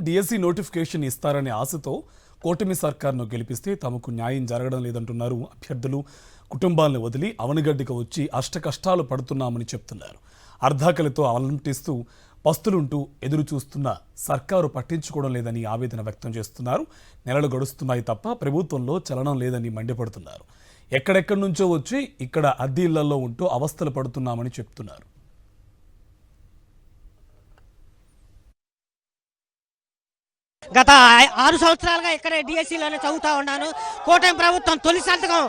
DSC notification ఇస్తారనే ఆశతో కూటమి సర్కార్ను గెలిపిస్తే తమకు న్యాయం జరగడం లేదంటున్నారు అభ్యర్థులు. కుటుంబాలను వదిలి అవనిగడ్డికి వచ్చి అష్టకష్టాలు పడుతున్నామని చెప్తున్నారు. అర్ధాకలితో అలంటిస్తూ పస్తులుంటూ ఎదురు చూస్తున్న సర్కారు పట్టించుకోవడం లేదని ఆవేదన వ్యక్తం చేస్తున్నారు. నెలలు గడుస్తున్నాయి తప్ప ప్రభుత్వంలో చలనం లేదని మండిపడుతున్నారు. ఎక్కడెక్కడి నుంచో వచ్చి ఇక్కడ అద్దె ఇళ్లలో ఉంటూ అవస్థలు పడుతున్నామని చెప్తున్నారు. గత 6 సంవత్సరాలుగా ఇక్కడే డిఎస్సీలోనే చదువుతూ ఉన్నాను. కూటమి ప్రభుత్వం తొలి సంతకం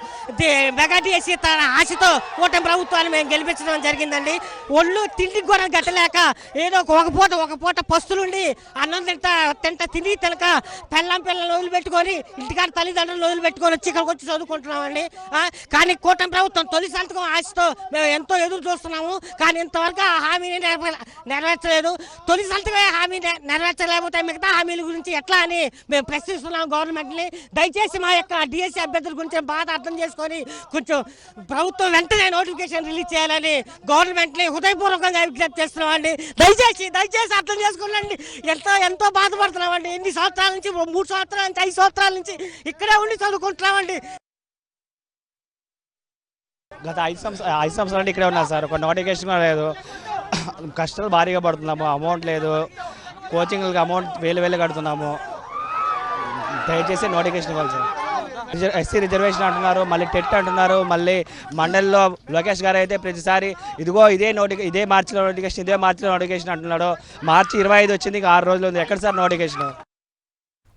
మెగా డిఎస్సీ తన ఆశతో కూటమి ప్రభుత్వాన్ని మేము గెలిపించడం జరిగిందండి. ఒళ్ళు తిండికి కూడా గట్టలేక ఏదో ఒక పూట పస్తులుండి అన్నం తిని తినక పిల్లలు వదిలిపెట్టుకొని ఇంటికాడ తల్లిదండ్రులు వదిలిపెట్టుకొని వచ్చి ఇక్కడికి వచ్చి చదువుకుంటున్నామండి. కానీ కూటమి ప్రభుత్వం తొలి సంతకం ఆశతో మేము ఎంతో ఎదురు చూస్తున్నాము. కానీ ఇంతవరకు ఆ హామీని నెరవేర్చలేదు. తొలి సంతకమే హామీ నెరవేర్చలేకపోతే మిగతా హామీల గురించి ఎట్లా అని మేము ప్రశ్నిస్తున్నాం గవర్నమెంట్ని. దయచేసి మా యొక్క డిఎస్సీ అభ్యర్థుల గురించి బాధ అర్థం చేసుకొని కొంచెం ప్రభుత్వం వెంటనే నోటిఫికేషన్ రిలీజ్ చేయాలని గవర్నమెంట్ని హృదయపూర్వకంగా విజ్ఞప్తి చేస్తున్నామండి. దయచేసి అర్థం చేసుకోండి. ఎంతో బాధపడుతున్నామండి. ఎన్ని సంవత్సరాల నుంచి 3 సంవత్సరాల నుంచి 5 సంవత్సరాల నుంచి ఇక్కడే ఉండి చదువుకుంటున్నామండి. గత 5 సంవత్సరాల నుండి ఇక్కడే ఉన్నారు సార్. ఒక నోటిఫికేషన్ కూడా లేదు. కష్టాలు భారీగా పడుతున్నాము. అమౌంట్ లేదు. కోచింగ్లకి అమౌంట్ వేలు కడుతున్నాము. దయచేసి నోటిఫికేషన్ ఇవ్వాలి సార్. ఎస్సీ రిజర్వేషన్ అంటున్నారు, మళ్ళీ టెట్ అంటున్నారు. మళ్ళీ మండలిలో లోకేష్ గారు అయితే ప్రతిసారి ఇదే మార్చిలో నోటిఫికేషన్ అంటున్నాడు. మార్చి 25 వచ్చింది, ఇంకా 6 రోజులు ఉంది. ఎక్కడ సార్ నోటిఫికేషన్?